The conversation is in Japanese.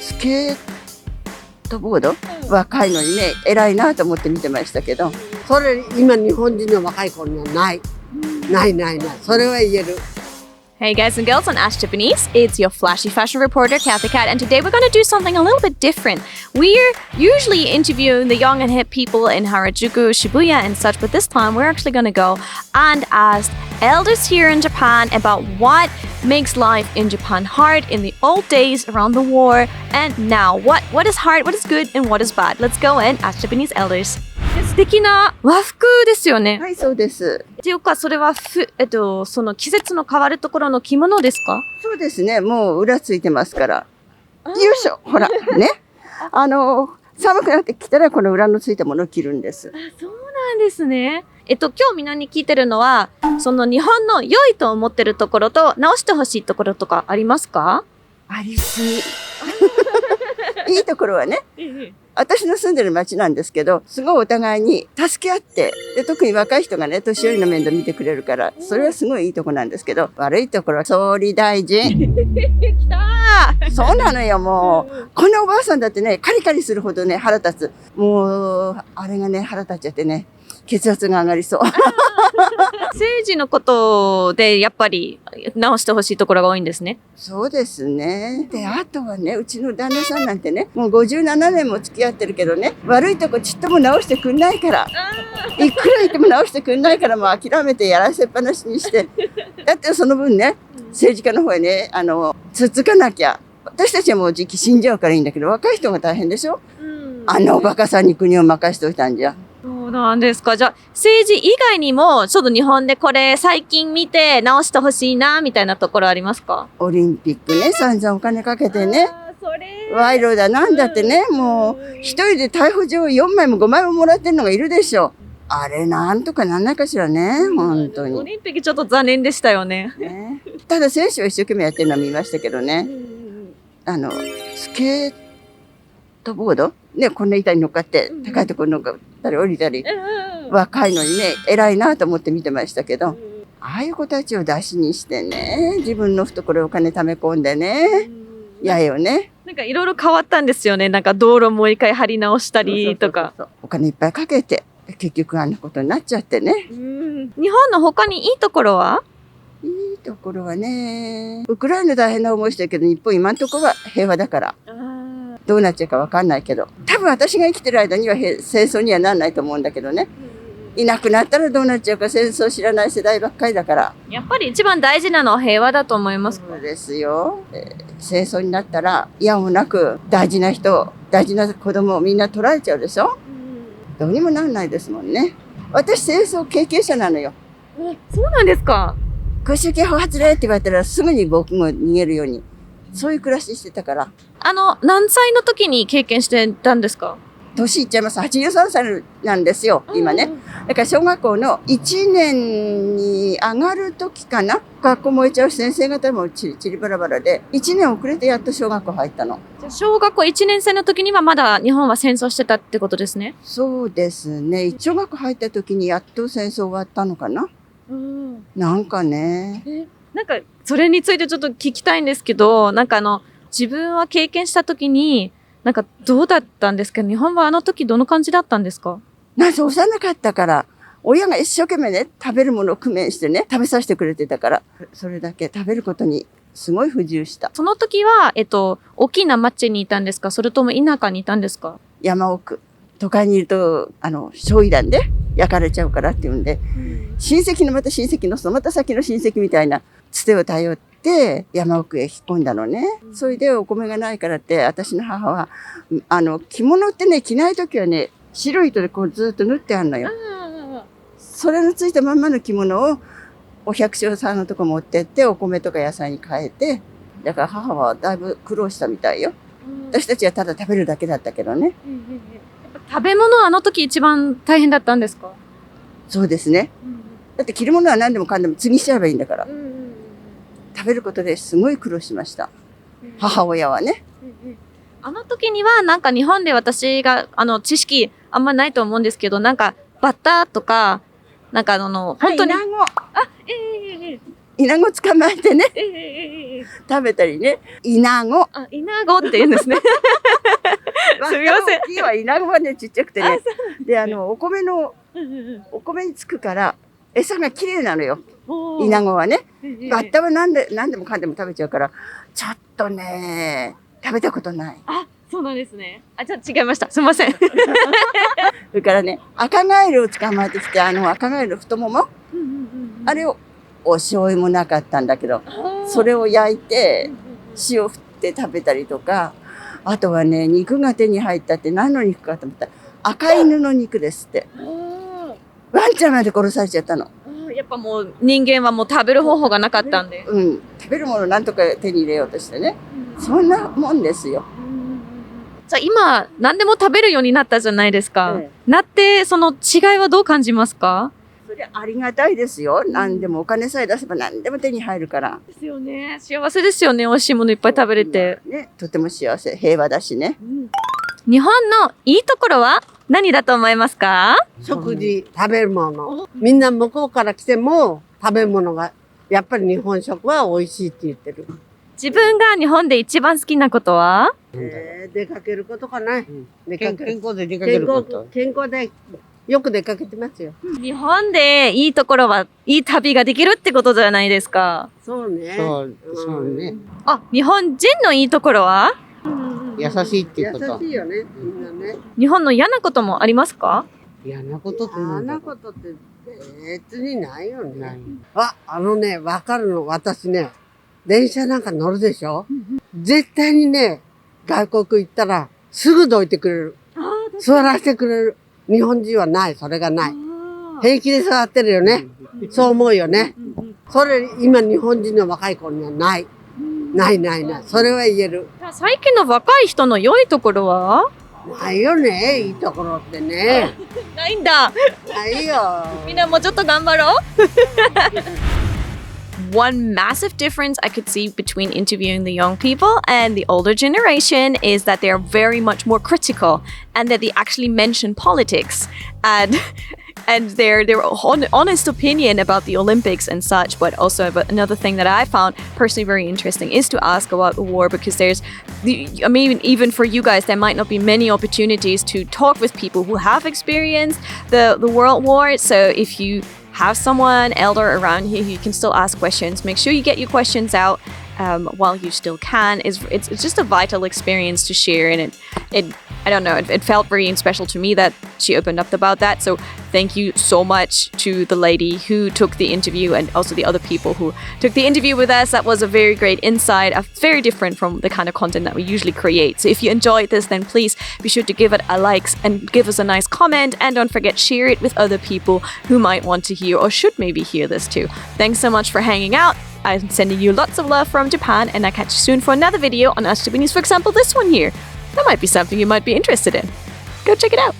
スケートボード、若いのにね、偉いなと思って見てましたけど。それ今日本人の若い子にはない。ないないない。それは言える。Hey guys and girls on Ash Japanese, it's your flashy fashion reporter Kathy Cat, and today we're going to do something a little bit different. We're usually interviewing the young and hip people in Harajuku, Shibuya and such, but this time we're actually going to go and ask elders here in Japan about what makes life in Japan hard in the old days around the war and now. What is hard, what is good, and what is bad? Let's go and ask Japanese elders. 素敵な和服ですよね。はい、そうです。っていうか、それはその季節の変わるところの着物ですか？そうですね。もう裏ついてますから。よいしょ、ほら、ね。寒くなってきたらこの裏のついたものを着るんです。そうなんですね。今日みんなに聞いてるのは、その日本の良いと思ってるところと直してほしいところとかありますか？ありすぎ。いいところはね、私の住んでる町なんですけど、すごいお互いに助け合って、で特に若い人がね、年寄りの面倒見てくれるから、それはすごいいいとこなんですけど、悪いところは総理大臣。来たー。そうなのよ、もう。このおばあさんだってね、カリカリするほどね、腹立つ。もう、あれがね、腹立っちゃってね、血圧が上がりそう。政治のことでやっぱり直してほしいところが多いんですね。そうですね。で、あとはね、うちの旦那さんなんてね、もう57年も付き合ってるけどね、悪いとこちっとも直してくんないから。いくら言っても直してくんないから、もう諦めてやらせっぱなしにして。だってその分ね、政治家の方へね、つっつかなきゃ。私たちはもう時期死んじゃうからいいんだけど、若い人が大変でしょ？あのおバカさんに国を任しておいたんじゃ。そうなんですか。じゃあ、政治以外にも、ちょっと日本でこれ最近見て直してほしいな、みたいなところありますか？オリンピックね、散々お金かけてね。それ賄賂だなんだってね、もう、一人で逮捕状4枚も5枚ももらってるのがいるでしょ。あれなんとかなんないかしらね、本当に。オリンピックちょっと残念でしたよね。ね、ただ選手は一生懸命やってるのは見ましたけどね。スケートボードね、こんな板に乗っかって、高いところに乗っかったり降りたり、若いのにね、偉いなと思って見てましたけど、ああいう子たちを出しにしてね、自分の懐お金貯め込んでね、嫌よね。なんかいろいろ変わったんですよね。なんか道路もう一回張り直したりとか。お金いっぱいかけて、結局あんなことになっちゃってね。日本の他にいいところはいいところはね、ウクライナ大変な思いしてるけど、日本今んとこは平和だから。どうなっちゃうかわかんないけど。多分私が生きてる間には戦争にはならないと思うんだけどね。いなくなったらどうなっちゃうか戦争知らない世代ばっかりだから。やっぱり一番大事なのは平和だと思います。そうですよ。戦争になったら、いやもなく大事な人、大事な子供をみんな取られちゃうでしょ。どうにもなんないですもんね。私戦争経験者なのよ。そうなんですか。空襲警報発令って言われたらすぐに僕も逃げるように。そういう暮らししてたから。何歳の時に経験してたんですか？年いっちゃいます。83歳なんですよ、今ね。だから小学校の1年に上がる時かな。学校燃えちゃうし、先生方もちりバラバラで、1年遅れてやっと小学校入ったの。小学校1年生の時にはまだ日本は戦争してたってことですね。そうですね。小学校入った時にやっと戦争終わったのかな。なんかね。なんか、それについてちょっと聞きたいんですけど、なんか自分は経験した時に、なんかどうだったんですか？日本はあの時どの感じだったんですか？なんせ幼かったから、親が一生懸命ね、食べるものを工面してね、食べさせてくれてたから、それだけ食べることにすごい不自由した。その時は、大きな町にいたんですか？それとも田舎にいたんですか？山奥。都会にいると、焼夷弾で焼かれちゃうからっていうんで、親戚のまた親戚のそのまた先の親戚みたいなつてを頼って山奥へ引っ込んだのね。それでお米がないからって、私の母は、着物ってね、着ないときはね、白い糸でこうずっと縫ってあるのよ。それのついたまんまの着物をお百姓さんのとこ持ってって、お米とか野菜に変えて、だから母はだいぶ苦労したみたいよ。私たちはただ食べるだけだったけどね。食べ物はあの時一番大変だったんですか？そうですね。だって着るものは何でもかんでも継ぎしちゃえばいいんだから。食べることですごい苦労しました。母親はね。あの時にはなんか日本で私が知識あんまないと思うんですけど、なんかバッタとか、なんか本当に。イナゴ捕まえてね、食べたりね。イナゴ。あ、イナゴって言うんですね。すみません大きいはイナゴはね、ちっちゃくてね。で、お米につくから、餌が綺麗なのよ。イナゴはね。バッタは何でもかんでも食べちゃうから、ちょっとね、食べたことない。あ、そうなんですね。あ、じゃあ違いました。すみません。それからね、赤ガエルを捕まえてきて、赤ガエルの太もも、あれをお醤油もなかったんだけど、それを焼いて、塩振って食べたりとか、あとはね、肉が手に入ったって何の肉かと思ったら、赤犬の肉ですって。ワンちゃんまで殺されちゃったの。やっぱもう人間はもう食べる方法がなかったんで。うん。食べるものをなんとか手に入れようとしてね。そんなもんですよ。じゃあ今、何でも食べるようになったじゃないですか。えなって、その違いはどう感じますか？それありがたいですよ。何でもお金さえ出せば何でも手に入るから。ですよね。幸せですよね。美味しいものいっぱい食べれて。ね、とても幸せ。平和だしね。日本のいいところは何だと思いますか？食事、食べるもの。みんな向こうから来ても食べ物が、やっぱり日本食は美味しいって言ってる。自分が日本で一番好きなことは？出かけることかな。健康で出かけること。健康でよく出かけてますよ。日本でいいところはいい旅ができるってことじゃないですか。そうね。そうね。あ、日本人のいいところは？優しいっていうこと。優しいよね、みんなね。日本の嫌なこともありますか？嫌なことってあんなんだろなことって別にないよう。なねい。わかるの。私ね、電車なんか乗るでしょ、絶対にね、外国行ったらすぐどいてくれる。座らせてくれる。日本人はない。それがない。平気で座ってるよね。そう思うよね。それ今日本人の若い子にはない。ないないない。それは言える。最近の若い人の良いところは？ないよね。いいところってね。ないんだ。ないよ。みんなもうちょっと頑張ろう。One massive difference I could see between interviewing the young people and the older generation is that they're very much more critical and that they actually mention politics and their honest opinion about the Olympics and such. But also, another thing that I found personally very interesting is to ask about the war, because even for you guys, there might not be many opportunities to talk with people who have experienced the World War. So if you have someone elder around you, you can still ask questions. Make sure you get your questions out while you still can. It's just a vital experience to share, and it felt very special to me that she opened up about that. So thank you so much to the lady who took the interview, and also the other people who took the interview with us. That was a very great insight, very different from the kind of content that we usually create. So if you enjoyed this, then please be sure to give it a like and give us a nice comment, and don't forget, share it with other people who might want to hear or should maybe hear this too. Thanks so much for hanging out. I'm sending you lots of love from Japan, and I'll catch you soon for another video on Ash Japanese, for example this one here. That might be something you might be interested in. Go check it out.